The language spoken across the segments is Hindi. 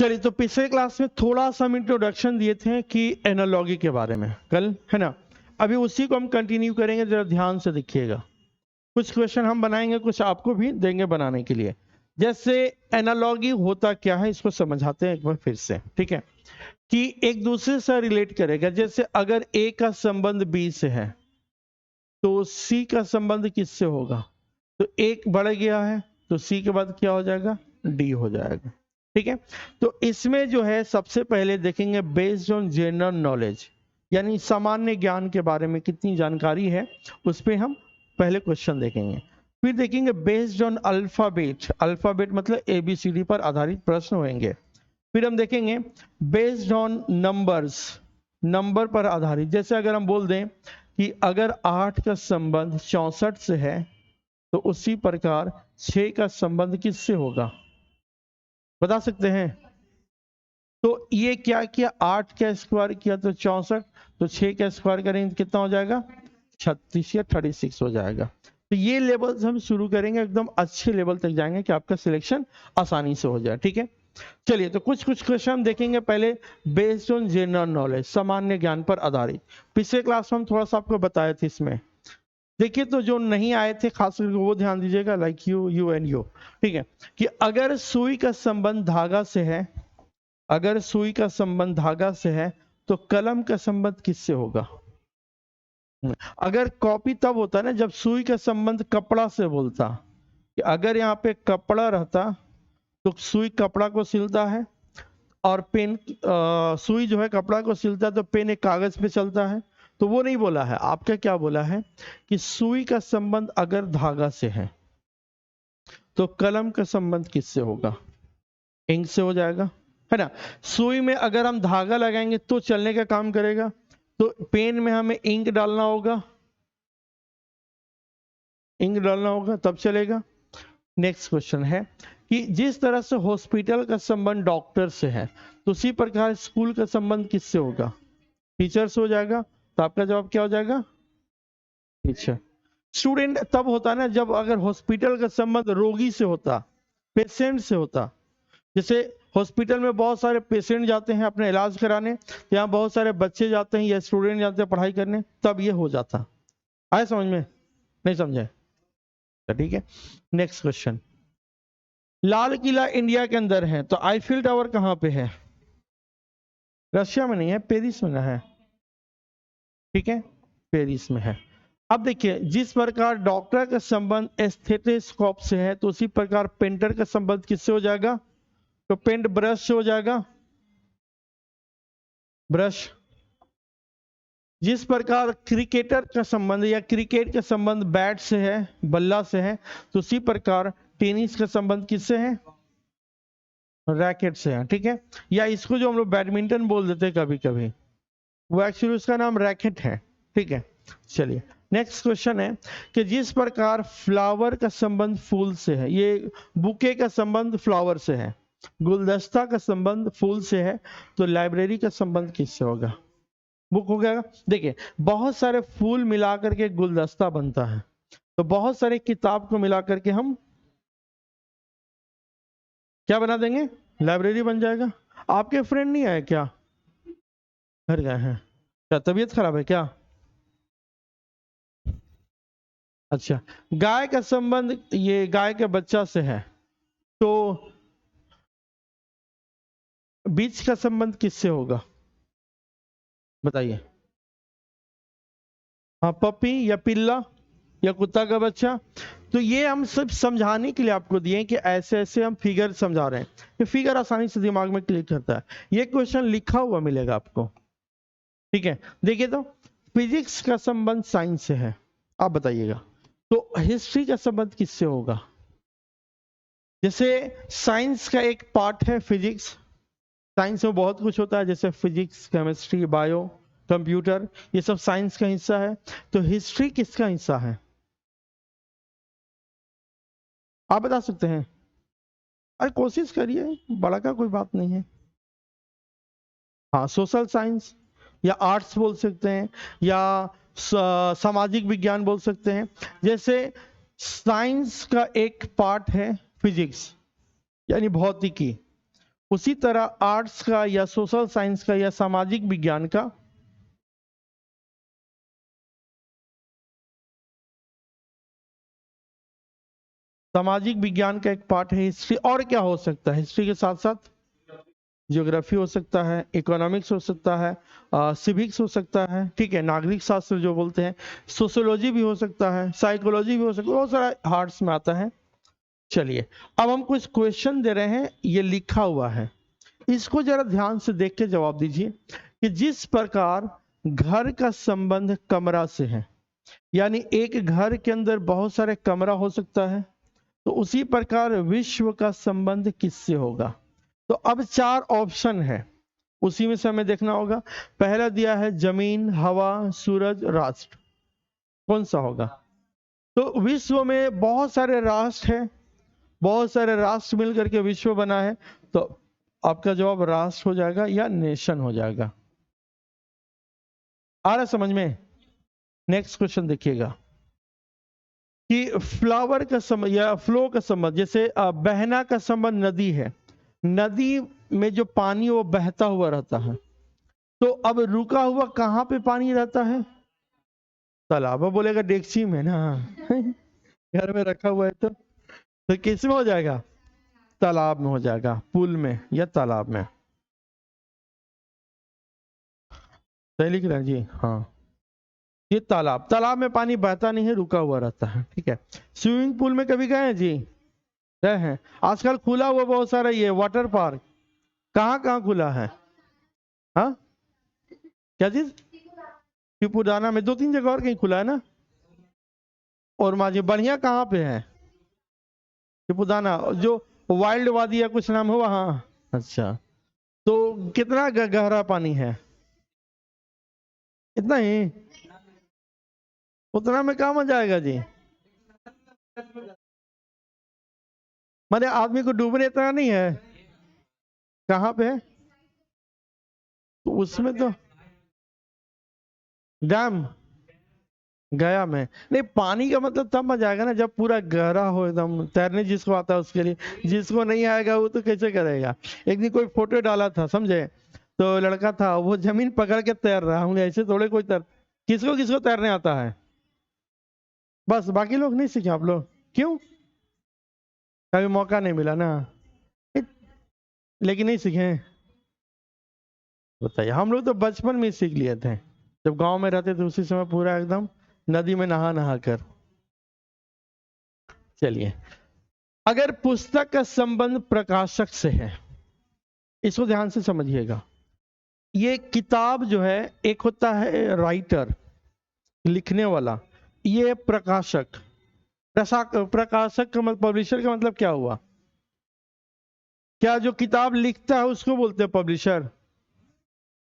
चलिए, तो पिछले क्लास में थोड़ा सा हम इंट्रोडक्शन दिए थे कि एनालॉजी के बारे में कल, है ना। अभी उसी को हम कंटिन्यू करेंगे, जरा ध्यान से देखिएगा। कुछ क्वेश्चन हम बनाएंगे, कुछ आपको भी देंगे बनाने के लिए। जैसे एनालॉजी होता क्या है इसको समझाते हैं एक बार फिर से, ठीक है। कि एक दूसरे से रिलेट करेगा। जैसे अगर ए का संबंध बी से है तो सी का संबंध किससे होगा? तो एक बढ़ गया है तो सी के बाद क्या हो जाएगा? डी हो जाएगा, ठीक है। तो इसमें जो है सबसे पहले देखेंगे बेस्ड ऑन जनरल नॉलेज, यानी सामान्य ज्ञान के बारे में कितनी जानकारी है उस पर हम पहले क्वेश्चन देखेंगे। फिर देखेंगे बेस्ड ऑन अल्फाबेट, अल्फाबेट मतलब एबीसीडी पर आधारित प्रश्न होंगे। फिर हम देखेंगे बेस्ड ऑन नंबर्स, नंबर पर आधारित। जैसे अगर हम बोल दें कि अगर 8 का संबंध 64 से है तो उसी प्रकार 6 का संबंध किससे होगा? बता सकते हैं? तो ये क्या किया, 8 का स्क्वायर किया तो 64, तो 6 का स्क्वायर करेंगे तो कितना हो जाएगा? 36 या 36 हो जाएगा। तो ये लेवल हम शुरू करेंगे, एकदम अच्छे लेवल तक जाएंगे कि आपका सिलेक्शन आसानी से हो जाए, ठीक है। चलिए, तो कुछ क्वेश्चन हम देखेंगे पहले बेस्ड ऑन जनरल नॉलेज, सामान्य ज्ञान पर आधारित। पिछले क्लास में हम थोड़ा सा आपको बताए थे इसमें। देखिए, तो जो नहीं आए थे खास करके वो ध्यान दीजिएगा, लाइक यू एंड यू, ठीक है। कि अगर सुई का संबंध धागा से है, अगर सुई का संबंध धागा से है तो कलम का संबंध किससे होगा? अगर कॉपी तब होता है ना जब सुई का संबंध कपड़ा से बोलता, कि अगर यहाँ पे कपड़ा रहता तो सुई कपड़ा को सिलता है, और पेन सुई जो है कपड़ा को सिलता है, तो पेन एक कागज पे चलता है। तो वो नहीं बोला है, आपका क्या बोला है कि सुई का संबंध अगर धागा से है तो कलम का संबंध किससे होगा? इंक से हो जाएगा, है ना। सुई में अगर हम धागा लगाएंगे तो चलने का काम करेगा, तो पेन में हमें इंक डालना होगा, इंक डालना होगा तब चलेगा। नेक्स्ट क्वेश्चन है कि जिस तरह से हॉस्पिटल का संबंध डॉक्टर से है तो उसी प्रकार स्कूल का संबंध किससे होगा? टीचर से हो जाएगा। तो आपका जवाब क्या हो जाएगा? टीचर। स्टूडेंट तब होता ना जब अगर हॉस्पिटल का संबंध रोगी से होता, पेशेंट से होता। जैसे हॉस्पिटल में बहुत सारे पेशेंट जाते हैं अपने इलाज कराने, यहाँ बहुत सारे बच्चे जाते हैं या स्टूडेंट जाते हैं पढ़ाई करने, तब ये हो जाता। आए समझ में? नहीं समझे? ठीक है। Next question, Lal Qila India के अंदर है तो आईफिल टावर कहाँ पे है? रशिया में नहीं है, पेरिस में है, ठीक है, पेरिस में है। अब देखिए, जिस प्रकार डॉक्टर का संबंध एस्थेटोस्कोप से है तो उसी प्रकार पेंटर का संबंध किससे हो जाएगा? तो पेंट ब्रश से हो जाएगा, ब्रश। जिस प्रकार क्रिकेटर का संबंध या क्रिकेट का संबंध बैट से है, बल्ला से है, तो उसी प्रकार टेनिस का संबंध किससे है? रैकेट से है, ठीक है। या इसको जो हम लोग बैडमिंटन बोल देते हैं कभी कभी, वो एक्चुअली उसका नाम रैकेट है, ठीक है। चलिए, नेक्स्ट क्वेश्चन है कि जिस प्रकार फ्लावर का संबंध फूल से है, ये बुके का संबंध फ्लावर से है, गुलदस्ता का संबंध फूल से है, तो लाइब्रेरी का संबंध किससे होगा? बुक हो गया। देखिए, बहुत सारे फूल मिला करके गुलदस्ता बनता है, तो बहुत सारे किताब को मिला करके हम क्या बना देंगे? लाइब्रेरी बन जाएगा। आपके फ्रेंड नहीं आए क्या? घर गए हैं क्या? तबीयत खराब है क्या? अच्छा, गाय का संबंध ये गाय के बच्चा से है, तो बीज का संबंध किससे होगा? बताइए। हाँ, पपी या पिल्ला या कुत्ता का बच्चा। तो ये हम सब समझाने के लिए आपको दिए कि ऐसे ऐसे हम फिगर समझा रहे हैं, ये फिगर आसानी से दिमाग में क्लिक करता है। ये क्वेश्चन लिखा हुआ मिलेगा आपको, ठीक है। देखिए, तो फिजिक्स का संबंध साइंस से है, आप बताइएगा। तो हिस्ट्री का संबंध किससे होगा? जैसे साइंस का एक पार्ट है फिजिक्स, साइंस में बहुत कुछ होता है, जैसे फिजिक्स, केमिस्ट्री, बायो, कंप्यूटर, ये सब साइंस का हिस्सा है। तो हिस्ट्री किसका हिस्सा है? आप बता सकते हैं? अरे कोशिश करिए, बड़ा का कोई बात नहीं है। हाँ, सोशल साइंस या आर्ट्स बोल सकते हैं, या सामाजिक विज्ञान बोल सकते हैं। जैसे साइंस का एक पार्ट है फिजिक्स, यानी भौतिकी, उसी तरह आर्ट्स का या सोशल साइंस का या सामाजिक विज्ञान का एक पार्ट है हिस्ट्री। और क्या हो सकता है हिस्ट्री के साथ साथ? ज्योग्राफी हो सकता है, इकोनॉमिक्स हो सकता है, सिविक्स हो सकता है, ठीक है, नागरिक शास्त्र जो बोलते हैं, सोशियोलॉजी भी हो सकता है, साइकोलॉजी भी हो सकता है, बहुत सारा आर्ट्स में आता है। चलिए अब हम कुछ क्वेश्चन दे रहे हैं, ये लिखा हुआ है, इसको जरा ध्यान से देख के जवाब दीजिए कि जिस प्रकार घर का संबंध कमरा से है, यानी एक घर के अंदर बहुत सारे कमरा हो सकता है, तो उसी प्रकार विश्व का संबंध किससे होगा? तो अब 4 ऑप्शन है, उसी में से हमें देखना होगा। पहला दिया है जमीन, हवा, सूरज, राष्ट्र, कौन सा होगा? तो विश्व में बहुत सारे राष्ट्र हैं, बहुत सारे राष्ट्र मिलकर के विश्व बना है, तो आपका जवाब राष्ट्र हो जाएगा या नेशन हो जाएगा। आ रहा समझ में? नेक्स्ट क्वेश्चन देखिएगा कि फ्लावर का संबंध या फ्लो का संबंध, जैसे बहना का संबंध नदी है, नदी में जो पानी वो बहता हुआ रहता है, तो अब रुका हुआ कहां पे पानी रहता है? तालाब। बोलेगा डेक्ची में ना घर में रखा हुआ है, तो किस में हो जाएगा? तालाब में हो जाएगा, पुल में या तालाब में। सही लिख रहे हैं जी? हाँ, ये तालाब में पानी बहता नहीं है, रुका हुआ रहता है, ठीक है। स्विमिंग पूल में कभी गए हैं जी? गए हैं? आजकल खुला हुआ बहुत सारा ये वाटर पार्क, कहाँ कहाँ खुला है? हाँ, क्या चीज? त्रिपुराना में 2-3 जगह और कहीं खुला है ना। और माजी बढ़िया कहाँ पे है? त्रिपुराना जो वाइल्ड वादी या कुछ नाम हो वहाँ? अच्छा, तो कितना गहरा पानी है? इतना ही? उतना में कहाँ मजा आएगा जी? माने आदमी को डूबने इतना नहीं है। कहाँ पे है? तो उसमें तो डैम गया में नहीं। पानी का मतलब तब मजा आएगा ना जब पूरा गहरा हो एकदम, तैरने जिसको आता है उसके लिए, जिसको नहीं आएगा वो तो कैसे करेगा। एक दिन कोई फोटो डाला था समझे, तो लड़का था वो जमीन पकड़ के तैर रहा हूँ, ऐसे थोड़े कोई किसको किसको तैरने आता है? बस बाकी लोग नहीं सीखे आप लोग? क्यों? कभी मौका नहीं मिला ना? लेकिन नहीं सीखे? बताइए। हम लोग तो बचपन में ही सीख लिए थे, जब गांव में रहते थे उसी समय पूरा एकदम नदी में नहा नहा कर। चलिए, अगर पुस्तक का संबंध प्रकाशक से है, इसको ध्यान से समझिएगा। ये किताब जो है, एक होता है राइटर, लिखने वाला, ये प्रकाशक। प्रकाशक का मतलब, पब्लिशर का मतलब क्या हुआ? क्या जो किताब लिखता है उसको बोलते हैं पब्लिशर?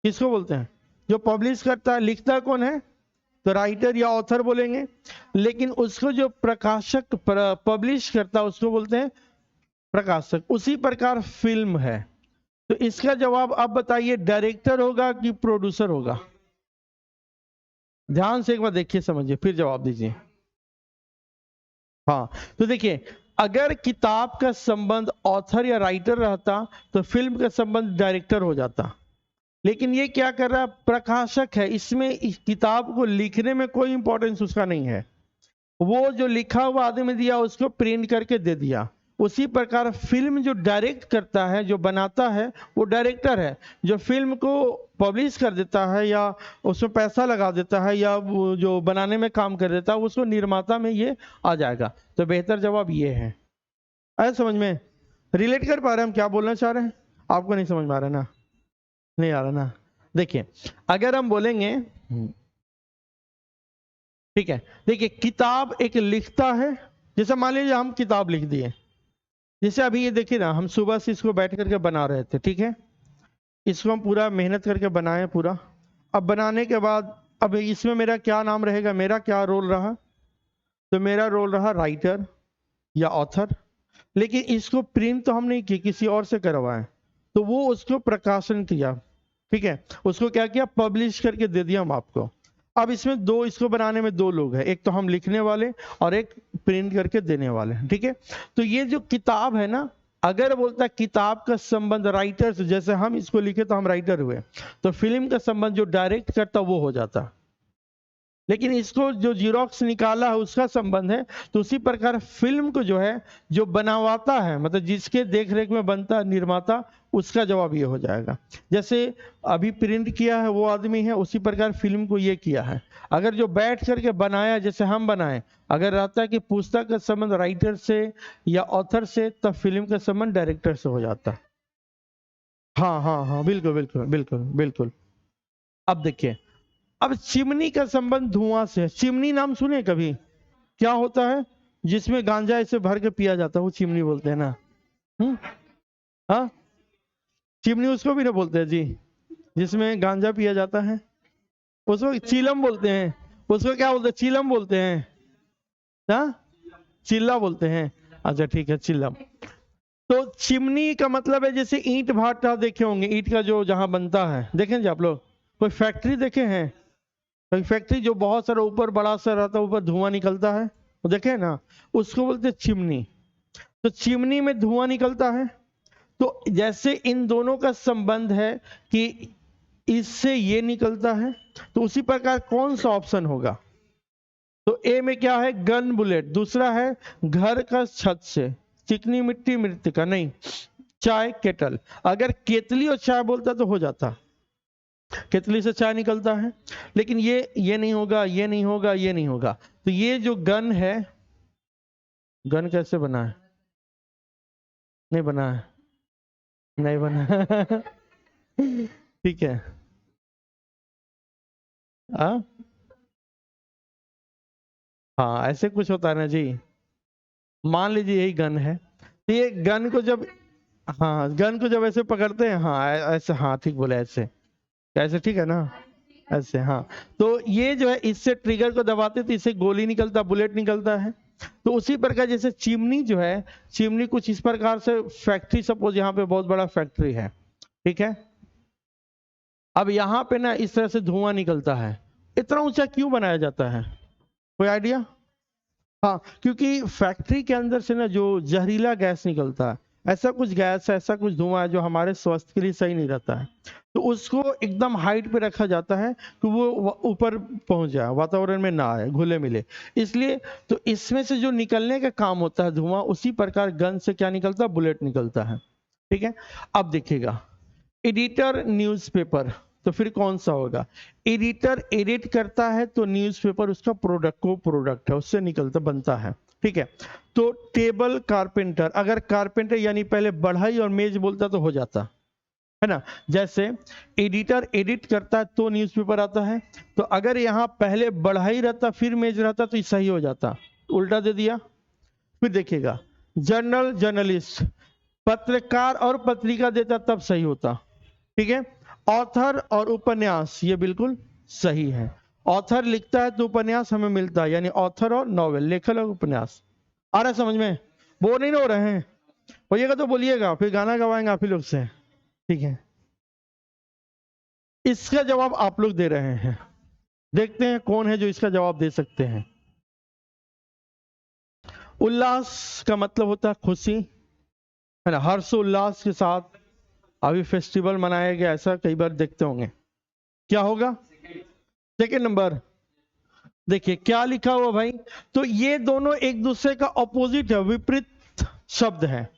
किसको बोलते हैं? जो पब्लिश करता है। लिखता कौन है? तो राइटर या ऑथर बोलेंगे। लेकिन उसको जो प्रकाशक पब्लिश करता है उसको बोलते हैं प्रकाशक। उसी प्रकार फिल्म है, तो इसका जवाब आप बताइए, डायरेक्टर होगा कि प्रोड्यूसर होगा? ध्यान से एक बार देखिए, समझिए, फिर जवाब दीजिए। हाँ, तो देखिए, अगर किताब का संबंध ऑथर या राइटर रहता तो फिल्म का संबंध डायरेक्टर हो जाता। लेकिन ये क्या कर रहा है? प्रकाशक है, इसमें इस किताब को लिखने में कोई इंपॉर्टेंस उसका नहीं है, वो जो लिखा हुआ आदमी दिया उसको प्रिंट करके दे दिया। उसी प्रकार फिल्म जो डायरेक्ट करता है, जो बनाता है, वो डायरेक्टर है। जो फिल्म को पब्लिश कर देता है या उसमें पैसा लगा देता है या वो जो बनाने में काम कर देता है, उसको निर्माता में ये आ जाएगा। तो बेहतर जवाब ये है। आया समझ में? रिलेट कर पा रहे हैं हम क्या बोलना चाह रहे हैं? आपको नहीं समझ में आ रहा ना? नहीं आ रहा ना? देखिए, अगर हम बोलेंगे, ठीक है, देखिए, किताब एक लिखता है, जैसे मान लीजिए हम किताब लिख दिए, जैसे अभी ये देखिए ना, हम सुबह से इसको बैठ करके बना रहे थे, ठीक है, इसको हम पूरा मेहनत करके बनाए पूरा। अब बनाने के बाद अब इसमें मेरा क्या नाम रहेगा, मेरा क्या रोल रहा? तो मेरा रोल रहा राइटर या ऑथर। लेकिन इसको प्रिंट तो हम नहीं किए, किसी और से करवाए, तो वो उसको प्रकाशन किया, ठीक है, उसको क्या किया? पब्लिश करके दे दिया हम आपको। अब इसमें दो, इसको बनाने में 2 लोग हैं, एक तो हम लिखने वाले और एक प्रिंट करके देने वाले, ठीक है। तो ये जो किताब है ना, अगर बोलता किताब का संबंध राइटर से, जैसे हम इसको लिखे तो हम राइटर हुए, तो फिल्म का संबंध जो डायरेक्ट करता वो हो जाता। लेकिन इसको जो जीरोक्स निकाला है उसका संबंध है, तो उसी प्रकार फिल्म को जो है जो बनावाता है, मतलब जिसके देख रेख में बनता निर्माता, उसका जवाब ये हो जाएगा। जैसे अभी प्रिंट किया है वो आदमी है, उसी प्रकार फिल्म को ये किया है। अगर जो बैठ करके बनाया, जैसे हम बनाए, अगर रहता है कि पुस्तक का संबंध राइटर से या ऑथर से, तब फिल्म का संबंध डायरेक्टर से हो जाता। हाँ हाँ हाँ, बिल्कुल बिल्कुल बिल्कुल बिल्कुल। अब देखिए, अब चिमनी का संबंध धुआं से है। चिमनी नाम सुने कभी? क्या होता है जिसमें गांजा ऐसे भर के पिया जाता है, वो चिमनी बोलते हैं ना। हाँ, चिमनी उसको भी ना बोलते हैं जी, जिसमें गांजा पिया जाता है, उसको चीलम बोलते हैं। उसको क्या बोलते हैं? चीलम बोलते हैं। हाँ, चिल्ला बोलते हैं। अच्छा ठीक है, चिल्लम। तो चिमनी का मतलब है जैसे ईंट भाटा देखे होंगे, ईंट का जो जहां बनता है, देखें जी आप लोग, कोई फैक्ट्री देखे हैं? कोई फैक्ट्री जो बहुत सारा ऊपर बड़ा सा रहता है, ऊपर धुआं निकलता है, वो देखे ना, उसको बोलते हैं चिमनी। तो चिमनी में धुआं निकलता है। तो जैसे इन दोनों का संबंध है कि इससे ये निकलता है, तो उसी प्रकार कौन सा ऑप्शन होगा? तो ए में क्या है? Gun bullet. दूसरा है घर का छत से, चिकनी मिट्टी मृतिका, नहीं, चाय केटल। अगर केतली और चाय बोलता तो हो जाता, केतली से चाय निकलता है। लेकिन ये नहीं होगा, ये नहीं होगा, ये नहीं होगा। तो ये जो गन है, गन कैसे बना है? नहीं बना है, नहीं बना। ठीक है। हाँ हाँ, ऐसे कुछ होता है ना जी। मान लीजिए यही गन है, तो ये गन को जब, हाँ गन को जब ऐसे पकड़ते हैं, हाँ ऐसे, हाँ ठीक बोले, ऐसे ऐसे, ठीक है ना, ऐसे, हाँ। तो ये जो है, इससे ट्रिगर को दबाते तो इससे गोली निकलता, बुलेट निकलता है। तो उसी प्रकार जैसे चिमनी जो है, चिमनी कुछ इस प्रकार से, फैक्ट्री सपोज यहाँ पे बहुत बड़ा फैक्ट्री है, ठीक है। अब यहाँ पे ना इस तरह से धुआं निकलता है। इतना ऊंचा क्यों बनाया जाता है? कोई आइडिया? हाँ, क्योंकि फैक्ट्री के अंदर से ना जो जहरीला गैस निकलता है, ऐसा कुछ गैस है, ऐसा कुछ धुआं है जो हमारे स्वास्थ्य के लिए सही नहीं रहता है। तो उसको एकदम हाइट पे रखा जाता है कि वो ऊपर पहुंच जाए, वातावरण में ना आए, घुले मिले, इसलिए। तो इसमें से जो निकलने का काम होता है धुआं, उसी प्रकार गन से क्या निकलता है? बुलेट निकलता है, ठीक है। अब देखिएगा, एडिटर न्यूज़पेपर, तो फिर कौन सा होगा? एडिटर एडिट करता है तो न्यूज़पेपर उसका प्रोडक्ट, को प्रोडक्ट है, उससे निकलता बनता है, ठीक है। तो टेबल कारपेंटर, अगर कारपेंटर यानी पहले बढ़ई और मेज बोलता तो हो जाता है ना। जैसे एडिटर एडिट करता है तो न्यूज़पेपर आता है, तो अगर यहाँ पहले बढ़ई रहता फिर मेज रहता तो ये सही हो जाता, उल्टा दे दिया। फिर देखिएगा, जर्नल जर्नलिस्ट, पत्रकार और पत्रिका देता तब सही होता, ठीक है। ऑथर और उपन्यास, ये बिल्कुल सही है। ऑथर लिखता है तो उपन्यास हमें मिलता है, यानी ऑथर और नॉवेल, लेखक और उपन्यास। आ रहा है समझ में? बोर नहीं ना हो रहे हैं? होइएगा तो बोलिएगा, फिर गाना गवाएंगे आप ही लोग से, ठीक है। इसका जवाब आप लोग दे रहे हैं, देखते हैं कौन है जो इसका जवाब दे सकते हैं। उल्लास का मतलब होता है खुशी, है ना, हर्षोल्लास के साथ अभी फेस्टिवल मनाया गया, ऐसा कई बार देखते होंगे। क्या होगा? Second number. देखिए क्या लिखा हुआ भाई, तो ये दोनों एक दूसरे का ऑपोजिट है, विपरीत शब्द है।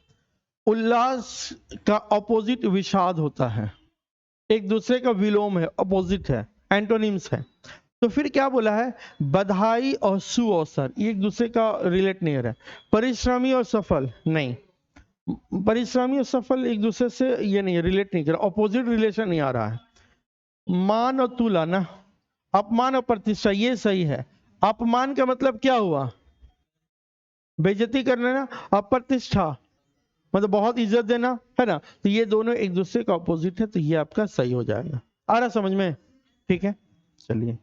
उल्लास का ऑपोजिट विषाद होता है, एक दूसरे का विलोम है, ऑपोजिट है, एंटोनिम्स है। तो फिर क्या बोला है? बधाई और सुअवसर, ये एक दूसरे का रिलेट नहीं हो रहा है। परिश्रमी और सफल, नहीं, परिश्रमी और सफल एक दूसरे से ये नहीं रिलेट नहीं कर रहा, ऑपोजिट रिलेशन नहीं आ रहा है। मान और तुलना, अपमान और प्रतिष्ठा, ये सही है। अपमान का मतलब क्या हुआ? बेइज्जती करना ना, अप्रतिष्ठा मतलब बहुत इज्जत देना, है ना। तो ये दोनों एक दूसरे का ऑपोजिट है, तो ये आपका सही हो जाएगा। आ रहा समझ में? ठीक है, चलिए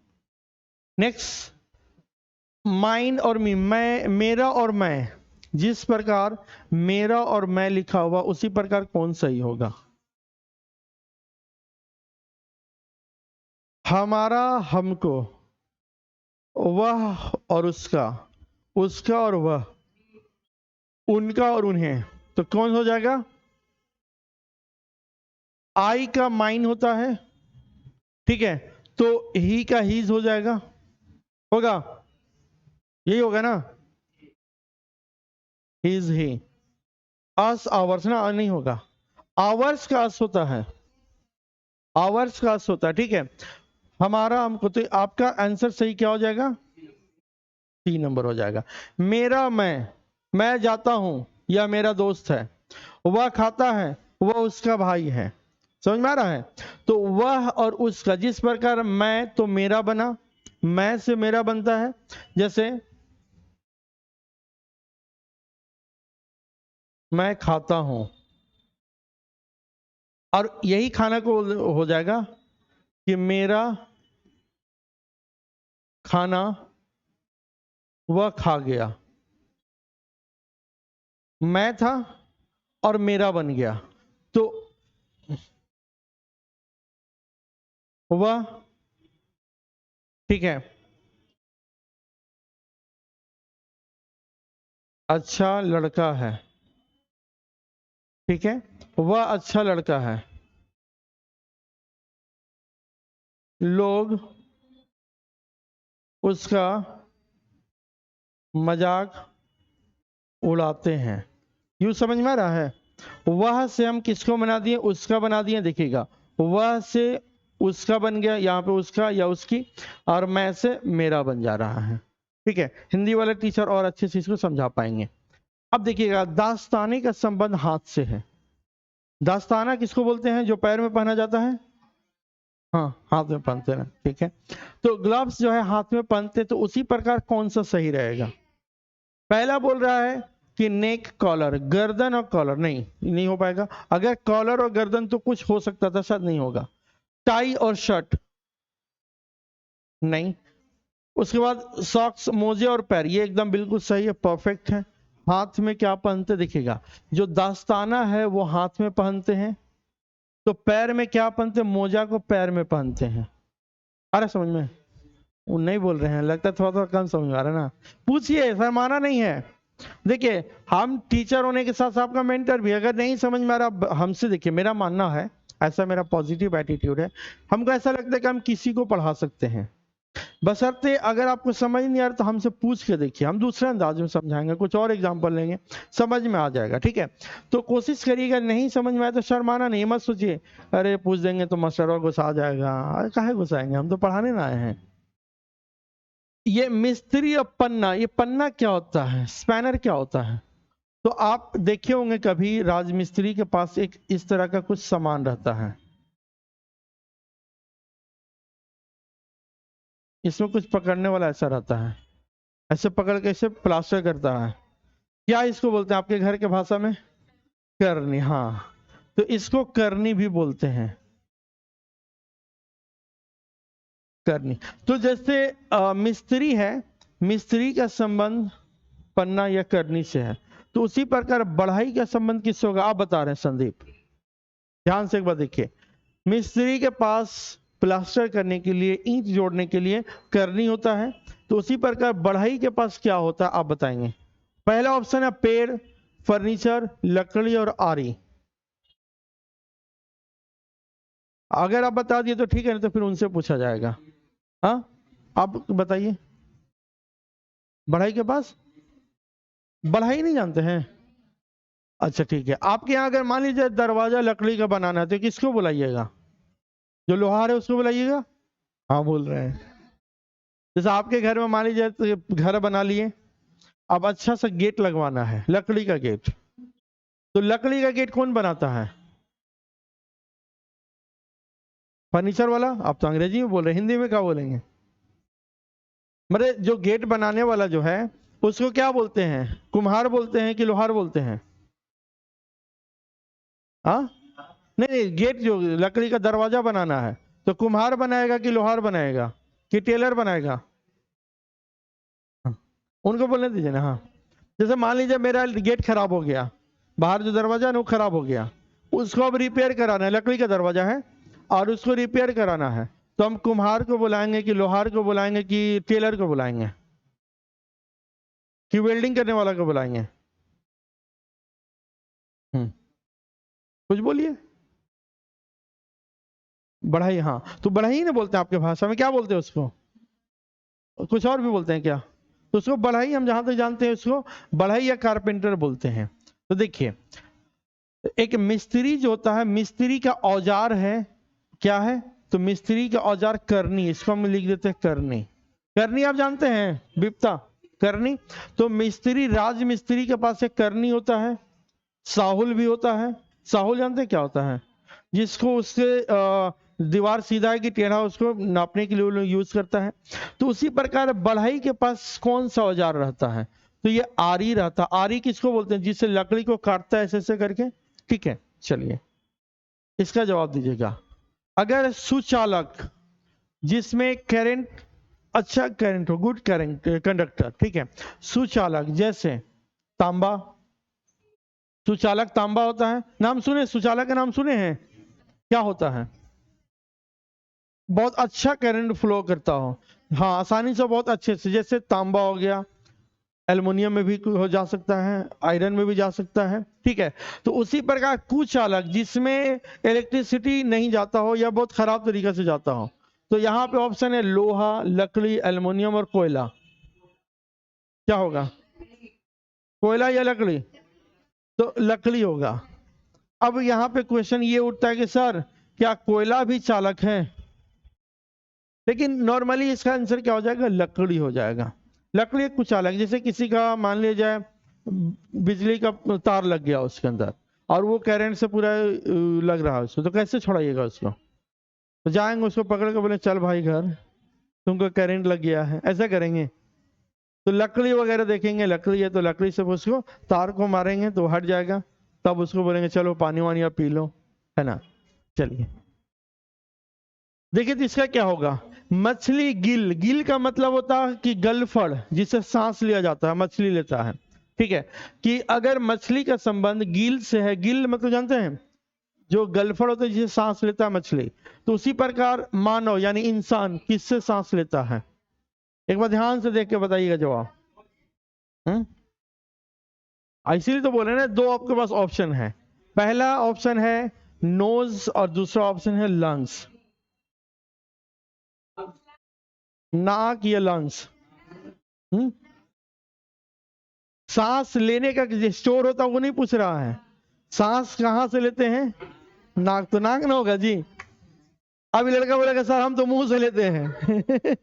नेक्स्ट। माइन और मी, मैं, मेरा और मैं, जिस प्रकार मेरा और मैं लिखा हुआ उसी प्रकार कौन सही होगा? हमारा हमको, वह और उसका, उसका और वह, उनका और उन्हें, तो कौन हो जाएगा? आई का माइन होता है, ठीक है, तो ही का हीज हो जाएगा, होगा, यही होगा ना, हीज ही। अस आवर्स ना, नहीं होगा, आवर्स का अस होता है, आवर्स का अस होता है, ठीक है। हमारा हमको तो आपका आंसर सही क्या हो जाएगा? 3 नंबर हो जाएगा। मेरा मैं जाता हूं या मेरा दोस्त है, वह खाता है, वह उसका भाई है। समझ में आ रहा है? तो वह और उसका, जिस प्रकार मैं तो मेरा बना, मैं से मेरा बनता है, जैसे मैं खाता हूं, और यही खाना को हो जाएगा कि मेरा खाना वह खा गया, मैं था और मेरा बन गया, तो वह, ठीक है, अच्छा लड़का है, ठीक है, वह अच्छा लड़का है, लोग उसका मजाक उड़ाते हैं। यूं समझ में आ रहा है? वह से हम किसको बना दिए? उसका बना दिए, देखिएगा, वह से उसका बन गया, यहाँ पे उसका या उसकी, और मैं से मेरा बन जा रहा है, ठीक है। हिंदी वाले टीचर और अच्छे से इसको समझा पाएंगे। अब देखिएगा, दास्ताने का संबंध हाथ से है। दास्ताना किसको बोलते हैं? जो पैर में पहना जाता है, हाँ, हाथ में पहनते हैं, ठीक है। तो ग्लव्स जो है हाथ में पहनते, तो उसी प्रकार कौन सा सही रहेगा? पहला बोल रहा है कि नेक कॉलर, गर्दन और कॉलर, नहीं हो पाएगा। अगर कॉलर और गर्दन तो कुछ हो सकता था, शायद नहीं होगा। टाई और शर्ट, नहीं। उसके बाद सॉक्स, मोजे और पैर, ये एकदम बिल्कुल सही है, परफेक्ट है। हाथ में क्या पहनते? दिखेगा, जो दास्ताना है वो हाथ में पहनते हैं, तो पैर में क्या पहनते? मोजा को पैर में पहनते हैं। अरे समझ में, वो नहीं बोल रहे हैं, लगता है थोड़ा थोड़ा कम समझ में आ रहा है ना। पूछिए, शर्माना नहीं है। देखिए, हम टीचर होने के साथ साथ आपका मेंटर भी, अगर नहीं समझ में आ रहा हमसे, देखिए मेरा मानना है, ऐसा मेरा पॉजिटिव एटीट्यूड है, हमको ऐसा लगता है कि हम किसी को पढ़ा सकते हैं, बशर्ते अगर आपको समझ नहीं आ रहा तो हमसे पूछ के देखिए, हम दूसरे अंदाज में समझाएंगे, कुछ और एग्जांपल लेंगे, समझ में आ जाएगा, ठीक है। तो कोशिश करिएगा, नहीं समझ में आए तो शर्माना नहीं, मत सोचिए अरे पूछ देंगे तो मास्टर गुस्सा आ जाएगा, अरे काहे गुस्साएंगे, हम तो पढ़ाने ना आए हैं। ये मिस्त्री और पन्ना, ये पन्ना क्या होता है, स्पैनर क्या होता है? तो आप देखे होंगे कभी राजमिस्त्री के पास एक इस तरह का कुछ सामान रहता है, इसमें कुछ पकड़ने वाला ऐसा रहता है, ऐसे पकड़ के इसे प्लास्टर करता है, क्या इसको बोलते हैं आपके घर के भाषा में? करनी, हाँ। तो इसको करनी भी बोलते हैं, करनी। तो जैसे मिस्त्री है, मिस्त्री का संबंध पन्ना या करनी से है, तो उसी प्रकार बढ़ाई का संबंध किससे होगा? आप बता रहे हैं संदीप, ध्यान से एक बार देखिए। मिस्त्री के पास प्लास्टर करने के लिए, ईंट जोड़ने के लिए करनी होता है, तो उसी प्रकार बढ़ाई के पास क्या होता है, आप बताएंगे। पहला ऑप्शन है पेड़, फर्नीचर, लकड़ी और आरी। अगर आप बता दिए तो ठीक है, नहीं तो फिर उनसे पूछा जाएगा। हाँ, आप बताइए, बढ़ाई के पास, बढ़ाई नहीं जानते हैं? अच्छा ठीक है, आपके यहाँ अगर मान लीजिए दरवाजा लकड़ी का बनाना है तो किसको बुलाइएगा? जो लोहार है उसको बुलाइएगा। हाँ बोल रहे हैं। जैसे आपके घर में मान लीजिए तो घर बना लिए, अब अच्छा सा गेट लगवाना है, लकड़ी का गेट, तो लकड़ी का गेट कौन बनाता है? फर्नीचर वाला। आप तो अंग्रेजी में बोल रहे हैं, हिंदी में क्या बोलेंगे? मतलब जो गेट बनाने वाला जो है उसको क्या बोलते हैं? कुम्हार बोलते हैं कि लोहार बोलते हैं? हाँ, नहीं, गेट जो लकड़ी का दरवाजा बनाना है तो कुम्हार बनाएगा कि लोहार बनाएगा कि टेलर बनाएगा? हाँ, उनको बोलने दीजिए ना। हाँ, जैसे मान लीजिए मेरा गेट खराब हो गया, बाहर जो दरवाजा है ना वो खराब हो गया, उसको अब रिपेयर कराना है, लकड़ी का दरवाजा है और उसको रिपेयर कराना है, तो हम कुम्हार को बुलाएंगे कि लोहार को बुलाएंगे कि टेलर को बुलाएंगे कि वेल्डिंग करने वाला को बुलाएंगे? कुछ बोलिए। बढ़ई, हाँ तो बढ़ई ना बोलते हैं आपके भाषा में, क्या बोलते हैं उसको, कुछ और भी बोलते हैं क्या? तो उसको बढ़ई, हम जहां तक जानते हैं उसको बढ़ई या कारपेंटर बोलते हैं। तो देखिए, एक मिस्त्री जो होता है, मिस्त्री का औजार है, क्या है? तो मिस्त्री का औजार करनी, इसको हम लिख देते हैं करनी। करनी आप जानते हैं विपता, करनी। तो मिस्त्री, राज मिस्त्री के पास एक करनी होता है, साहुल भी होता है। साहुल जानते हैं क्या होता है? जिसको उससे दीवार सीधा है कि टेढ़ा, उसको नापने के लिए वो लोग यूज करता है। तो उसी प्रकार बढ़ई के पास कौन सा औजार रहता है? तो ये आरी रहता। आरी किसको बोलते हैं? जिससे लकड़ी को काटता है ऐसे ऐसे करके। ठीक है, चलिए इसका जवाब दीजिएगा। अगर सुचालक, जिसमें करंट, अच्छा करंट हो, गुड करंट कंडक्टर, ठीक है, सुचालक जैसे तांबा, सुचालक तांबा होता है, नाम सुने, सुचालक का नाम सुने हैं? क्या होता है? बहुत अच्छा करंट फ्लो करता हो, हाँ आसानी से, बहुत अच्छे से, जैसे तांबा हो गया, एल्युमिनियम में भी हो जा सकता है, आयरन में भी जा सकता है। ठीक है, तो उसी प्रकार कुचालक, जिसमें इलेक्ट्रिसिटी नहीं जाता हो या बहुत खराब तरीके से जाता हो। तो यहाँ पे ऑप्शन है लोहा, लकड़ी, एल्युमिनियम और कोयला। क्या होगा, कोयला या लकड़ी? तो लकड़ी होगा। अब यहाँ पे क्वेश्चन ये उठता है कि सर क्या कोयला भी चालक है? लेकिन नॉर्मली इसका आंसर क्या हो जाएगा, लकड़ी हो जाएगा। लकड़ी एक कुचालक, जैसे किसी का मान लिया जाए बिजली का तार लग गया उसके अंदर और वो करंट से पूरा लग रहा है उसको, तो कैसे छोड़ाइएगा उसको? तो जाएंगे उसको पकड़ के बोले चल भाई घर, तुमको करंट लग गया है, ऐसा करेंगे? तो लकड़ी वगैरह देखेंगे, लकड़ी है तो लकड़ी से उसको तार को मारेंगे तो हट जाएगा, तब उसको बोलेंगे चलो पानी वानी आप पी लो, है ना। चलिए देखिए, तो इसका क्या होगा, मछली गिल, गिल का मतलब होता है कि गलफड़, जिससे सांस लिया जाता है, मछली लेता है। ठीक है, कि अगर मछली का संबंध गिल से है, गिल मतलब जानते हैं जो गलफड़ होता है जिसे सांस लेता है मछली, तो उसी प्रकार मानव यानी इंसान किससे सांस लेता है? एक बार ध्यान से देख के बताइएगा जवाब। इसीलिए तो बोल रहे हैं ना, दो आपके पास ऑप्शन है, पहला ऑप्शन है नोज और दूसरा ऑप्शन है लंग्स। नाक या लंग्स? सांस लेने का स्टोर होता वो नहीं पूछ रहा है, सांस कहां से लेते हैं? नाक, तो नाक ना होगा जी। अब लड़का बोलेगा सर हम तो मुंह से लेते हैं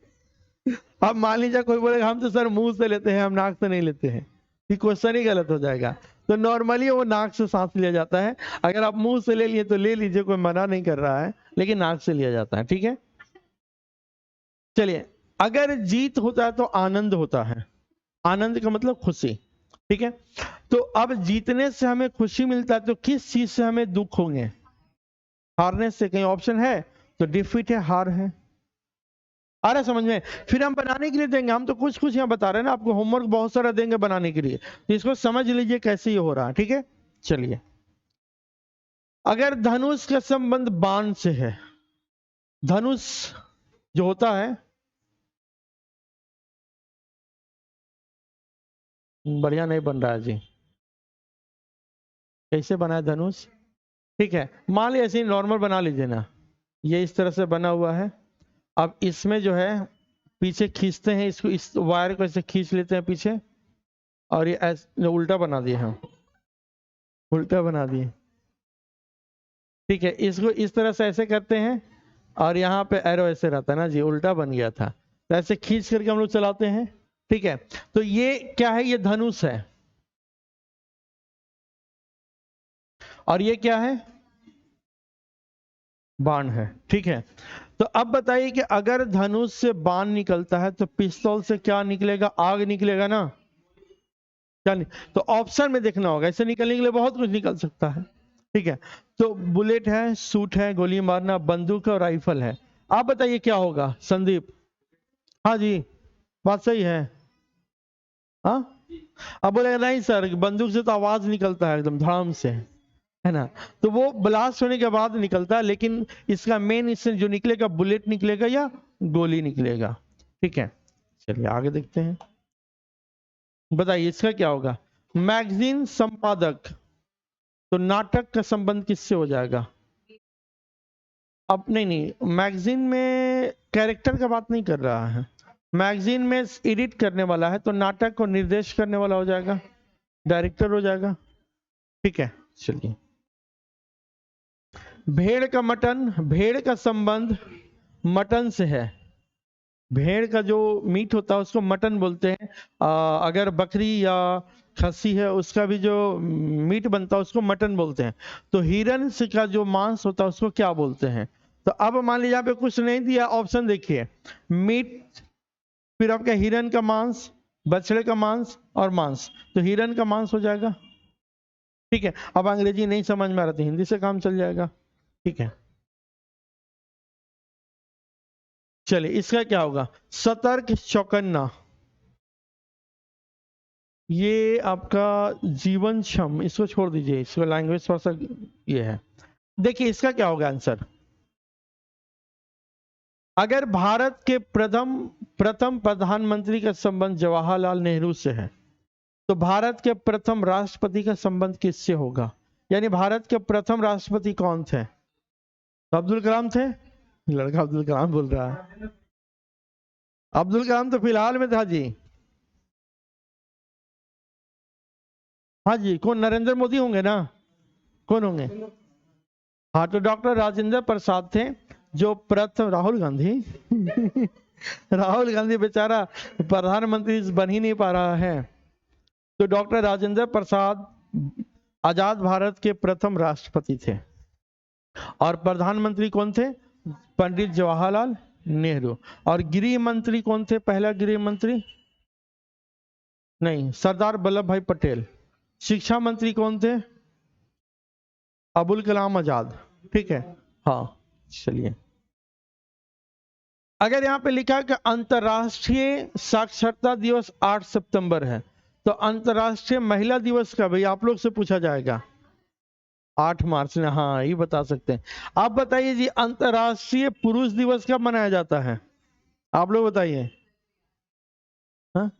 अब मान लीजिए कोई बोलेगा हम तो सर मुंह से लेते हैं, हम नाक से नहीं लेते हैं, ये क्वेश्चन ही गलत हो जाएगा। तो नॉर्मली वो नाक से सांस लिया जाता है, अगर आप मुंह से ले लिए तो ले लीजिए, कोई मना नहीं कर रहा है, लेकिन नाक से लिया जाता है। ठीक है, चलिए, अगर जीत होता है तो आनंद होता है, आनंद का मतलब खुशी। ठीक है, तो अब जीतने से हमें खुशी मिलता है, तो किस चीज से हमें दुख होंगे? हारने से। कहीं ऑप्शन है? तो डिफीट है, हार है। आ रहा है समझ में? फिर हम बनाने के लिए देंगे, हम तो कुछ कुछ यहाँ बता रहे हैं ना आपको, होमवर्क बहुत सारा देंगे बनाने के लिए, तो इसको समझ लीजिए कैसे ये हो रहा है। ठीक है, चलिए, अगर धनुष का संबंध बाण से है, धनुष जो होता है, बढ़िया नहीं बन रहा है जी, कैसे बना है धनुष? ठीक है, मान लीजिए ऐसे ही नॉर्मल बना लीजिए ना, ये इस तरह से बना हुआ है। अब इसमें जो है पीछे खींचते हैं इसको, इस वायर को ऐसे खींच लेते हैं पीछे, और ये ऐसे उल्टा बना दिए हम, उल्टा बना दिए। ठीक है, इसको इस तरह से ऐसे करते हैं, और यहाँ पे एरो ऐसे रहता है ना जी, उल्टा बन गया था, तो ऐसे खींच करके हम लोग चलाते हैं। ठीक है, तो ये क्या है, ये धनुष है, और ये क्या है, बाण है। ठीक है, तो अब बताइए कि अगर धनुष से बाण निकलता है तो पिस्तौल से क्या निकलेगा, आग निकलेगा ना। क्या तो ऑप्शन में देखना होगा, ऐसे निकलने के लिए बहुत कुछ निकल सकता है। ठीक है, तो बुलेट है, सूट है, गोली मारना, बंदूक है और राइफल है। आप बताइए क्या होगा संदीप? हाँ जी, बात सही है। हाँ, अब बोलेगा नहीं सर बंदूक से तो आवाज निकलता है एकदम धड़ाम से, है ना, तो वो ब्लास्ट होने के बाद निकलता है, लेकिन इसका मेन इससे जो निकलेगा बुलेट निकलेगा या गोली निकलेगा। ठीक है, चलिए आगे देखते हैं, बताइए इसका क्या होगा। मैगजीन संपादक, तो नाटक का संबंध किससे हो जाएगा? अब नहीं, मैगजीन में कैरेक्टर का बात नहीं कर रहा है, मैगजीन में एडिट करने वाला है, तो नाटक को निर्देश करने वाला हो जाएगा, डायरेक्टर हो जाएगा। ठीक है, चलिए। भेड़ का मटन, भेड़ का संबंध मटन से है। भेड़ का जो मीट होता है उसको मटन बोलते हैं। अगर बकरी या खस्सी है उसका भी जो मीट बनता है उसको मटन बोलते हैं। तो हिरन से का जो मांस होता है उसको क्या बोलते हैं? तो अब मान लीजिए यहाँ पे कुछ नहीं दिया, ऑप्शन देखिए, मीट, फिर आपका हिरन का मांस, बछड़े का मांस और मांस, तो हिरन का मांस हो जाएगा। ठीक है, अब अंग्रेजी नहीं समझ में आ रहा तो हिंदी से काम चल जाएगा। ठीक है, चलिए इसका क्या होगा? सतर्क चौकन्ना, ये आपका जीवन क्षम, इसको छोड़ दीजिए, इसको लैंग्वेज थोड़ा सा ये है। देखिए इसका क्या होगा आंसर? अगर भारत के प्रथम प्रधानमंत्री का संबंध जवाहरलाल नेहरू से है, तो भारत के प्रथम राष्ट्रपति का संबंध किससे होगा? यानी भारत के प्रथम राष्ट्रपति कौन थे? तो अब्दुल कलाम थे। लड़का अब्दुल कलाम बोल रहा है, अब्दुल कलाम तो फिलहाल में था जी। हाँ जी, कौन? नरेंद्र मोदी होंगे ना? कौन होंगे? हाँ, तो डॉक्टर राजेंद्र प्रसाद थे जो प्रथम, राहुल गांधी राहुल गांधी बेचारा प्रधानमंत्री बन ही नहीं पा रहा है। तो डॉक्टर राजेंद्र प्रसाद आजाद भारत के प्रथम राष्ट्रपति थे। और प्रधानमंत्री कौन थे? पंडित जवाहरलाल नेहरू। और गृह मंत्री कौन थे? पहला गृह मंत्री नहीं, सरदार वल्लभ भाई पटेल। शिक्षा मंत्री कौन थे? अबुल कलाम आजाद। ठीक है, हाँ चलिए। अगर यहाँ पे लिखा कि अंतरराष्ट्रीय साक्षरता दिवस 8 सितंबर है, तो अंतरराष्ट्रीय महिला दिवस का भाई आप लोग से पूछा जाएगा 8 मार्च ने। हाँ, ये बता सकते हैं। आप बताइए जी, अंतरराष्ट्रीय पुरुष दिवस कब मनाया जाता है? आप लोग बताइए। हाँ?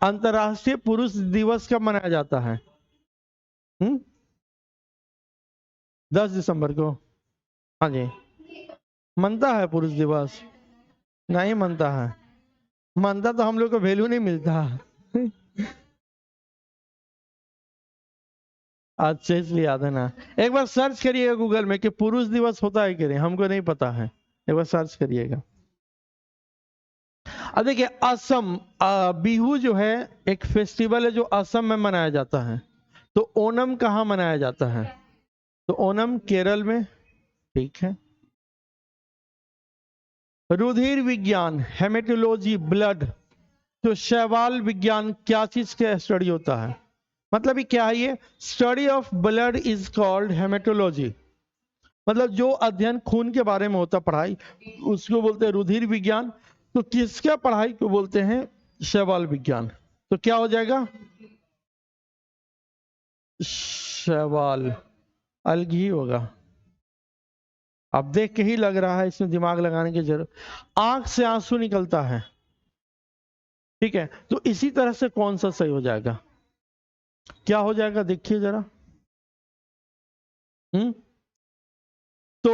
अंतरराष्ट्रीय पुरुष दिवस कब मनाया जाता है? 10 दिसंबर को। हाँ जी, मनता है पुरुष दिवस? नहीं मनता है, मनता तो हम लोग को वैल्यू नहीं मिलता। अच्छा, इसलिए याद है ना। एक बार सर्च करिएगा गूगल में कि पुरुष दिवस होता है कि नहीं, हमको नहीं पता है, एक बार सर्च करिएगा। अब देखिए, असम बिहू जो है एक फेस्टिवल है जो असम में मनाया जाता है। तो ओणम कहाँ मनाया जाता है? तो ओणम केरल में। ठीक है। रुधिर विज्ञान, हेमेटोलॉजी, ब्लड, तो शैवाल विज्ञान क्या चीज का स्टडी होता है? मतलब ये क्या है? ये study of blood is called haematology. मतलब जो अध्ययन खून के बारे में होता पढ़ाई, उसको बोलते हैं रुधिर विज्ञान। तो किसका पढ़ाई को बोलते हैं? शैवाल विज्ञान। तो क्या हो जाएगा? शैवाल, अलग ही होगा। अब देख के ही लग रहा है, इसमें दिमाग लगाने की जरूरत। आंख से आंसू निकलता है। ठीक है, तो इसी तरह से कौन सा सही हो जाएगा? क्या हो जाएगा देखिए जरा। तो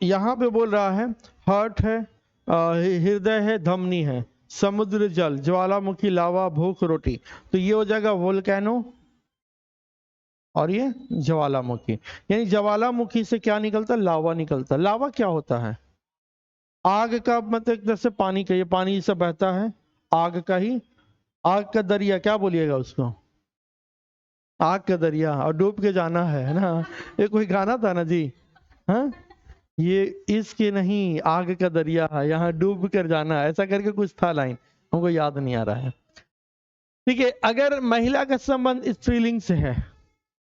यहां पे बोल रहा है हार्ट है, हृदय है, धमनी है, समुद्र जल, ज्वालामुखी, लावा, भूख, रोटी। तो ये हो जाएगा वोल्केनो और ये ज्वालामुखी। यानी ज्वालामुखी से क्या निकलता? लावा निकलता। लावा क्या होता है? आग का, मतलब एक तरह से पानी का, ये पानी से बहता है, आग का ही, आग का दरिया क्या बोलिएगा उसको? आग का दरिया। और डूब के जाना है ना, ये कोई गाना था ना जी। हाँ, ये इसके नहीं, आग का दरिया है, यहाँ डूब कर जाना है, ऐसा करके कुछ था लाइन, हमको याद नहीं आ रहा है। ठीक है, अगर महिला का संबंध स्त्रीलिंग से है,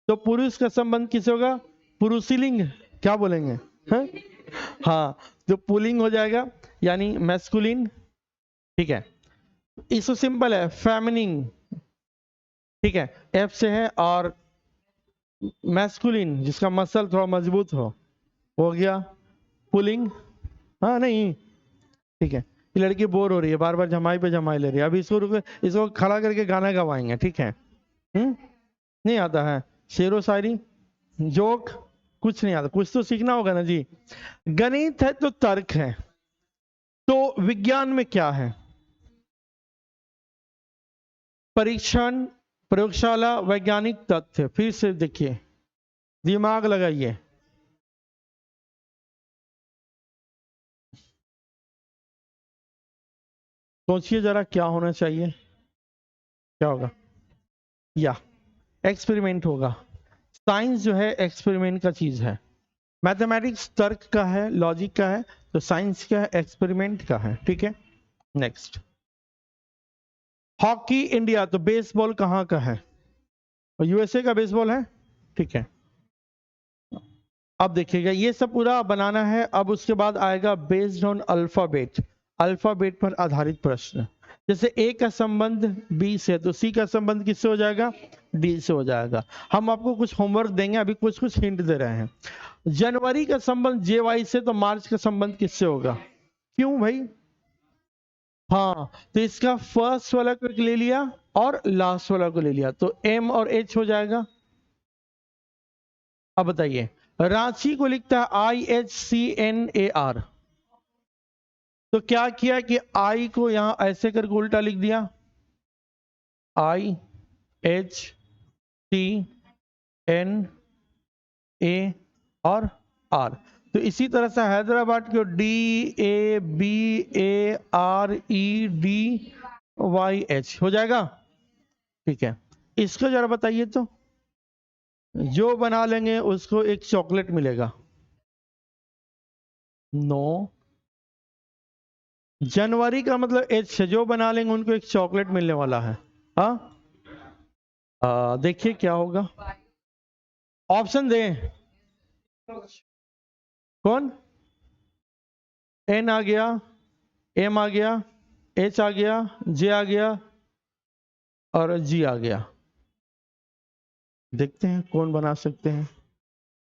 तो पुरुष का संबंध किससे होगा? पुरुषलिंग, क्या बोलेंगे? हाँ, हाँ, तो पुलिंग हो जाएगा, यानी मैस्कुलिन। ठीक है, इसको सिंपल है, फेमिनिन। ठीक है, एफ से है। और मैस्कुलिन जिसका मसल थोड़ा मजबूत हो गया पुलिंग। हाँ नहीं, ठीक है। ये लड़की बोर हो रही है, बार बार जमाई पे जमाई ले रही है। अभी इसको रुको, इसको खड़ा करके गाना गवाएंगे। ठीक है। नहीं आता है शेरो शायरी? जोक कुछ नहीं आता, कुछ तो सीखना होगा ना जी। गणित है तो तर्क है, तो विज्ञान में क्या है? परीक्षण, प्रयोगशाला, वैज्ञानिक तथ्य। फिर से देखिए, दिमाग लगाइए। सोचिए जरा क्या होना चाहिए, क्या होगा? या एक्सपेरिमेंट होगा। साइंस जो है एक्सपेरिमेंट का चीज है। मैथमेटिक्स तर्क का है, लॉजिक का है, तो साइंस का है, एक्सपेरिमेंट का है। ठीक है, नेक्स्ट। हॉकी इंडिया, तो बेसबॉल कहाँ का है? यूएसए का बेसबॉल है। ठीक है, अब देखिएगा ये सब पूरा बनाना है। अब उसके बाद आएगा बेस्ड ऑन अल्फाबेट, अल्फाबेट पर आधारित प्रश्न। जैसे ए का संबंध बी से, तो सी का संबंध किससे हो जाएगा? डी से हो जाएगा। हम आपको कुछ होमवर्क देंगे, अभी कुछ कुछ हिंट दे रहे हैं। जनवरी का संबंध जे वाई से, तो मार्च का संबंध किससे होगा? क्यों भाई? हाँ, तो इसका फर्स्ट वाला को ले लिया और लास्ट वाला को ले लिया, तो एम और एच हो जाएगा। अब बताइए, रांची को लिखता है IHCNAR, तो क्या किया कि आई को यहां ऐसे करके उल्टा लिख दिया, IHCNA और R। तो इसी तरह से हैदराबाद को DABAREDYH हो जाएगा। ठीक है, इसको जरा बताइए तो, जो बना लेंगे उसको एक चॉकलेट मिलेगा। नो, जनवरी का मतलब एच है, जो बना लेंगे उनको एक चॉकलेट मिलने वाला है। हाँ, देखिए क्या होगा, ऑप्शन दें। कौन? एन आ गया, एम आ गया, एच आ गया, जे आ गया और जी आ गया। देखते हैं कौन बना सकते हैं।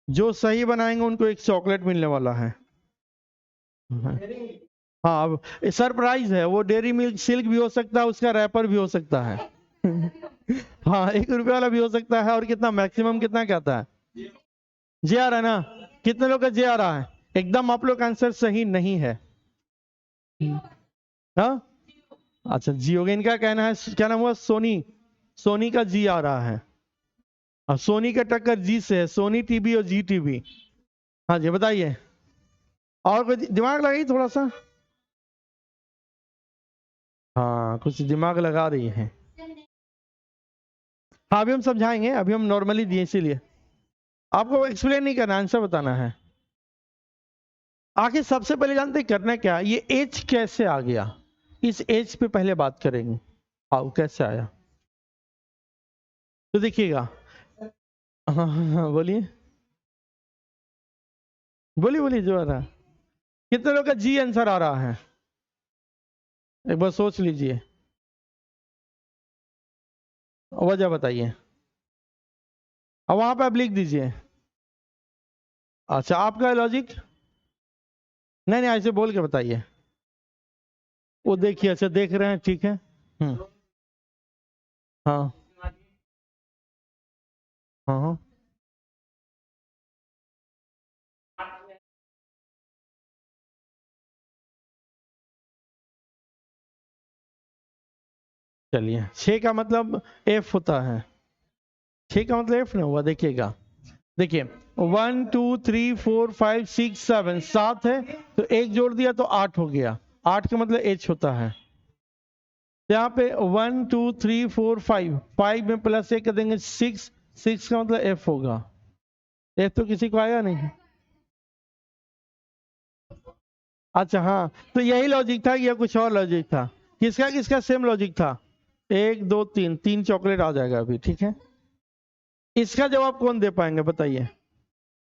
जो सही बनाएंगे उनको एक चॉकलेट मिलने वाला है। हाँ, अब सरप्राइज है, वो डेयरी मिल्क सिल्क भी हो सकता है, उसका रैपर भी हो सकता है। हाँ, 1 रुपये वाला भी हो सकता है। और कितना मैक्सिमम कितना कहता है? जे आ रहा है ना? कितने लोग का जे आ रहा है? एकदम आप लोग का आंसर सही नहीं है। हाँ, अच्छा जी हो गया। इनका कहना है, क्या नाम हुआ? सोनी, सोनी का जी आ रहा है। और सोनी का टक्कर जी से है, सोनी टीवी और जी टीवी। हाँ जी, बताइए। और कोई दिमाग लगाइए थोड़ा सा। हाँ, कुछ दिमाग लगा रही है। हाँ, अभी हम समझाएंगे, अभी हम नॉर्मली दिए इसीलिए। आपको एक्सप्लेन नहीं करना, आंसर बताना है। आखिर सबसे पहले जानते हैं करना क्या, ये एज कैसे आ गया, इस एज पे पहले बात करेंगे। आओ, कैसे आया? तो देखिएगा। हाँ हाँ हाँ, बोलिए बोलिए बोलिए, जो आ रहा है। कितने लोग का जी आंसर आ रहा है? एक बार सोच लीजिए, वजह बताइए। अब वहां पे आप लिख दीजिए। अच्छा, आपका लॉजिक? नहीं नहीं, ऐसे बोल के बताइए। वो देखिए, अच्छा देख रहे हैं, ठीक है। हाँ हाँ हाँ, चलिए। 6 का मतलब एफ होता है। 6 का मतलब एफ ना हुआ, देखिएगा। देखिए, 1 2 3 4 5 6 7 7 है, तो एक जोड़ दिया तो 8 हो गया। 8 का मतलब एच होता है। यहाँ पे 1 2 3 4 5, 5 में प्लस 1 कर देंगे 6, 6 का मतलब एफ होगा। एफ तो किसी को आया नहीं। अच्छा हाँ, तो यही लॉजिक था या कुछ और लॉजिक था? किसका किसका सेम लॉजिक था? 1 2 3, 3 चॉकलेट आ जाएगा अभी, ठीक है। इसका जवाब कौन दे पाएंगे बताइए?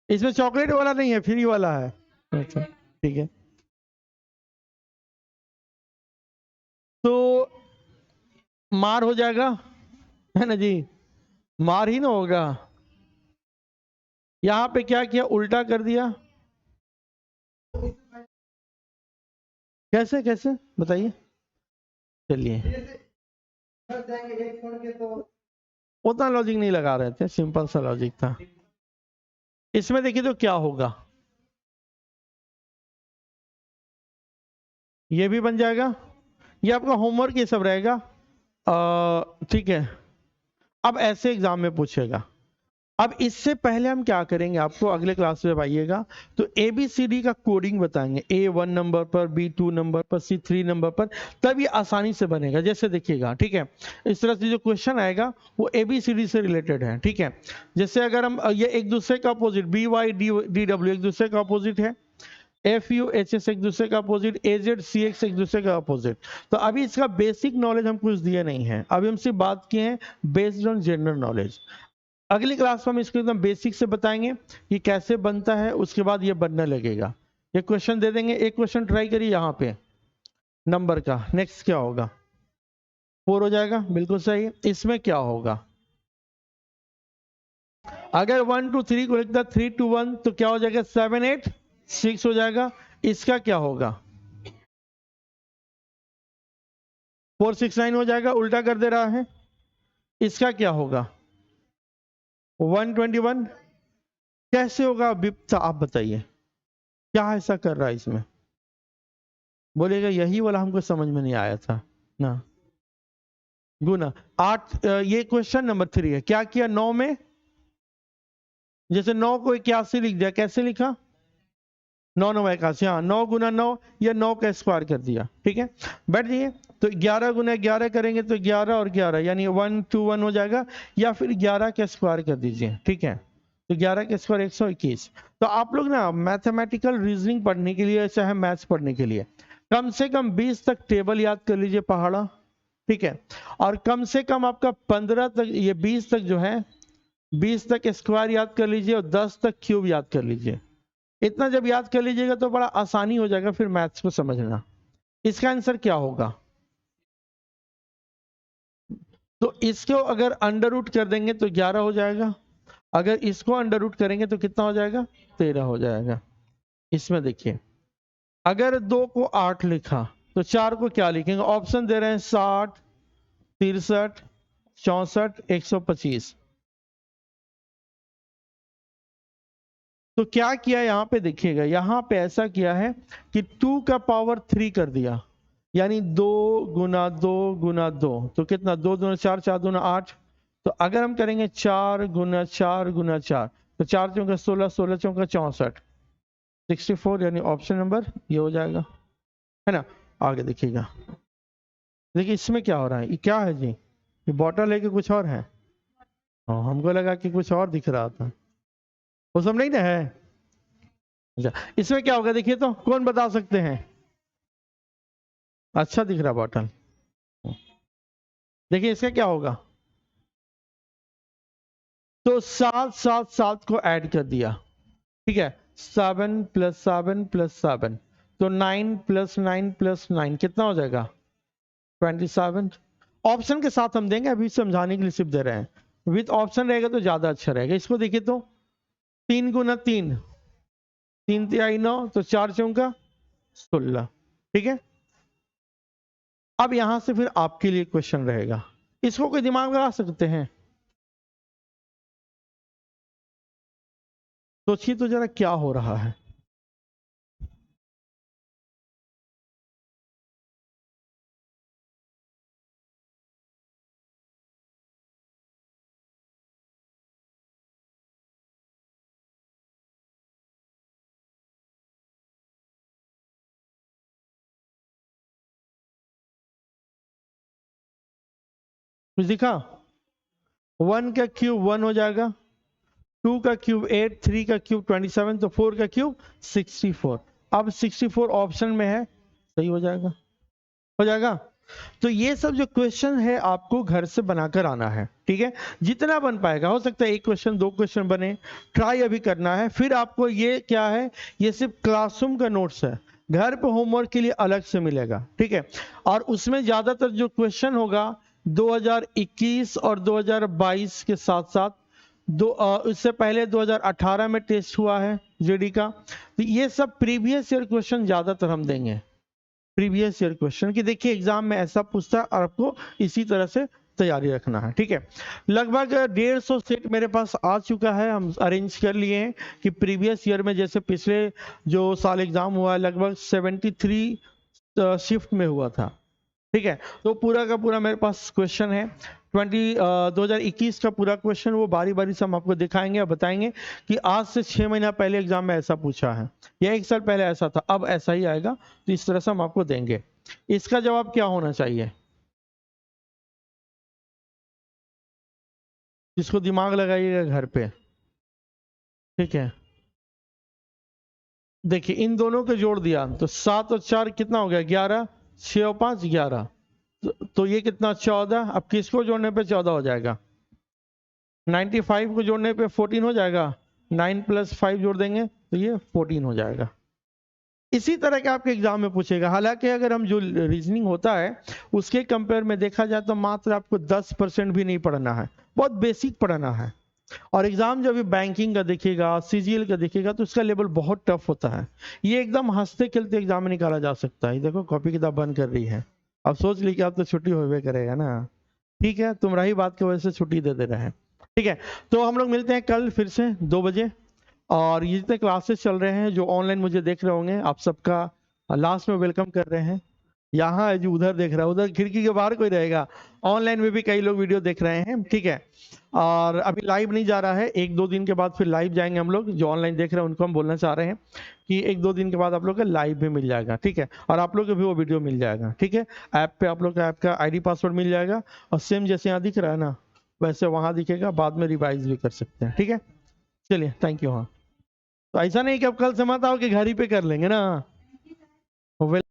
इसमें चॉकलेट वाला नहीं है, फ्री वाला है। अच्छा, ठीक है। तो मार हो जाएगा, है ना जी? मार ही ना होगा। यहां पे क्या किया, उल्टा कर दिया। कैसे कैसे बताइए? चलिए, उतना लॉजिक नहीं लगा रहे थे, सिंपल सा लॉजिक था। इसमें देखिए तो क्या होगा, ये भी बन जाएगा, ये आपका होमवर्क ये सब रहेगा। ठीक है, अब ऐसे एग्जाम में पूछेगा। अब इससे पहले हम क्या करेंगे, आपको अगले क्लास में जब आइएगा तो ABCD का कोडिंग बताएंगे, A1 नंबर पर, B2 नंबर पर, C3 नंबर पर, तब ये आसानी से बनेगा। जैसे देखिएगा, ठीक है, इस तरह से जो क्वेश्चन आएगा वो ABCD से रिलेटेड है, ठीक है। जैसे अगर हम ये एक दूसरे का अपोजिट, BYDW एक दूसरे का अपोजिट है, FUHS एक दूसरे का अपोजिट, AZCX एक दूसरे का अपोजिट। तो अभी इसका बेसिक नॉलेज हम कुछ दिए नहीं है, अभी हम सिर्फ बात किए हैं बेस्ड ऑन जनरल नॉलेज। अगली क्लास में हम इसको एकदम बेसिक से बताएंगे कि कैसे बनता है, उसके बाद ये बनने लगेगा। ये क्वेश्चन दे देंगे, एक क्वेश्चन ट्राई करिए यहाँ पे नंबर का, नेक्स्ट क्या होगा, 4 हो जाएगा, बिल्कुल सही। इसमें क्या होगा, अगर 1 2 3 को लिखता 3 2 1 तो क्या हो जाएगा, 7 8 6 हो जाएगा। इसका क्या होगा, 4 6 9 हो जाएगा, उल्टा कर दे रहा है। इसका क्या होगा, 121 कैसे होगा, विप्ता आप बताइए क्या ऐसा कर रहा है इसमें, बोलेगा यही वाला हमको समझ में नहीं आया था ना। गुना 8, ये क्वेश्चन नंबर 3 है। क्या किया 9 में, जैसे 9 को 81 लिख दिया, कैसे लिखा, 9 9 81, हाँ 9 गुना 9 या 9 का स्क्वायर कर दिया, ठीक है। बैठ जाइए, तो 11 गुना 11 करेंगे तो 11 और 11 यानी 121 हो जाएगा, या फिर 11 का स्क्वायर कर दीजिए, ठीक है। तो 11 का स्क्वायर 121। तो आप लोग ना मैथमेटिकल रीजनिंग पढ़ने के लिए, चाहे मैथ्स पढ़ने के लिए, कम से कम 20 तक टेबल याद कर लीजिए पहाड़ा, ठीक है। और कम से कम आपका 15 तक, ये 20 तक जो है, 20 तक स्क्वायर याद कर लीजिए और 10 तक क्यूब याद कर लीजिए। इतना जब याद कर लीजिएगा तो बड़ा आसानी हो जाएगा फिर मैथ्स को समझना। इसका आंसर क्या होगा, तो इसको अगर अंडर रूट कर देंगे तो 11 हो जाएगा, अगर इसको अंडर रूट करेंगे तो कितना हो जाएगा, 13 हो जाएगा। इसमें देखिए, अगर 2 को 8 लिखा तो 4 को क्या लिखेंगे, ऑप्शन दे रहे हैं 60 63 64 125। तो क्या किया यहां पे देखिएगा, यहां पे ऐसा किया है कि 2 का पावर 3 कर दिया, यानी 2 गुना 2 गुना 2, तो कितना, 2 दूना 4 4 दूना 8। तो अगर हम करेंगे 4 गुना 4 गुना 4 तो 4 चौका 16 16 चौका 64 64, यानी ऑप्शन नंबर ये हो जाएगा, है ना। आगे देखिएगा, देखिए इसमें क्या हो रहा है, ये क्या है जी, ये बॉटल है कि कुछ और है, हाँ हमको लगा कि कुछ और दिख रहा था, वो सब नहीं ना है। अच्छा, इसमें क्या होगा देखिए, तो कौन बता सकते हैं, अच्छा दिख रहा बॉटल, देखिए इसका क्या होगा, तो 7 7 7 को ऐड कर दिया, ठीक है, 7 + 7 + 7, तो 9 + 9 + 9 कितना हो जाएगा, 27। ऑप्शन के साथ हम देंगे, अभी समझाने के लिए सिर्फ दे रहे हैं, विद ऑप्शन रहेगा तो ज्यादा अच्छा रहेगा। इसको देखिए तो 3 गुना 3 3 3 9, तो 4 चौका 16, ठीक है। अब यहां से फिर आपके लिए क्वेश्चन रहेगा, इसको कोई दिमाग में लगा सकते हैं, सोचिए तो जरा क्या हो रहा है। कुछ दिखा, 1 का क्यूब 1 हो जाएगा, 2 का क्यूब 8, 3 का क्यूब 27, तो 4 का क्यूब 64। अब 64 ऑप्शन में है, सही हो जाएगा, हो जाएगा। तो ये सब जो क्वेश्चन है आपको घर से बनाकर आना है, ठीक है, जितना बन पाएगा, हो सकता है 1 क्वेश्चन 2 क्वेश्चन बने, ट्राई अभी करना है। फिर आपको ये क्या है, ये सिर्फ क्लासरूम का नोट्स है, घर पे होमवर्क के लिए अलग से मिलेगा, ठीक है। और उसमें ज्यादातर जो क्वेश्चन होगा 2021 और 2022 के साथ साथ इससे पहले 2018 में टेस्ट हुआ है जीडी का, तो ये सब प्रीवियस ईयर क्वेश्चन ज्यादातर हम देंगे, प्रीवियस ईयर क्वेश्चन, कि देखिए एग्जाम में ऐसा पूछता है और आपको इसी तरह से तैयारी रखना है, ठीक है। लगभग 150 सेट मेरे पास आ चुका है, हम अरेंज कर लिए हैं कि प्रीवियस ईयर में जैसे पिछले जो साल एग्जाम हुआ लगभग 73 शिफ्ट में हुआ था, ठीक है। तो पूरा का पूरा मेरे पास क्वेश्चन है 2021 का पूरा क्वेश्चन, वो बारी बारी से हम आपको दिखाएंगे और बताएंगे कि आज से 6 महीना पहले एग्जाम में ऐसा पूछा है या 1 साल पहले ऐसा था, अब ऐसा ही आएगा, तो इस तरह से हम आपको देंगे। इसका जवाब क्या होना चाहिए? जिसको दिमाग लगाइएगा घर पे, ठीक है। देखिए इन दोनों को जोड़ दिया तो 7 और 4 कितना हो गया 11, 6 और 5 11, तो ये कितना 14। अब किसको जोड़ने पे 14 हो जाएगा? 95 को जोड़ने पे 14 हो जाएगा, 9 + 5 जोड़ देंगे तो ये 14 हो जाएगा। इसी तरह के आपके एग्जाम में पूछेगा। हालांकि अगर हम जो रीजनिंग होता है उसके कंपेयर में देखा जाए तो मात्र आपको 10% भी नहीं पढ़ना है, बहुत बेसिक पढ़ना है। और एग्जाम जब भी बैंकिंग का देखिएगा, सीजीएल का देखिएगा तो उसका लेवल बहुत टफ होता है। ये एकदम हंसते खेलते एग्जाम में निकाला जा सकता है। देखो कॉपी किताब बंद कर रही है, अब सोच ली कि अब तो छुट्टी होवे करेगा ना, ठीक है, तुम रही बात की वजह से छुट्टी दे दे रहे हैं, ठीक है। तो हम लोग मिलते हैं कल फिर से 2 बजे, और ये जितने क्लासेस चल रहे हैं जो ऑनलाइन मुझे देख रहे होंगे आप सबका लास्ट में वेलकम कर रहे हैं। यहाँ है जो उधर देख रहा है, उधर खिड़की के बाहर कोई रहेगा, ऑनलाइन में भी कई लोग वीडियो देख रहे हैं, ठीक है। और अभी लाइव नहीं जा रहा है, 1-2 दिन के बाद फिर लाइव जाएंगे हम लोग। जो ऑनलाइन देख रहे हैं उनको हम बोलना चाह रहे हैं कि 1-2 दिन के बाद आप लोग का लाइव भी मिल जाएगा, ठीक है। और आप लोग को भी वो वीडियो मिल जाएगा, ठीक है। ऐप पे आप लोग का ऐप का आईडी पासवर्ड मिल जाएगा, और सेम जैसे यहाँ दिख रहा है ना वैसे वहाँ दिखेगा, बाद में रिवाइज भी कर सकते हैं, ठीक है। चलिए थैंक यू। हाँ तो ऐसा नहीं कि अब कल से मत आओ कि घर ही पे कर लेंगे ना।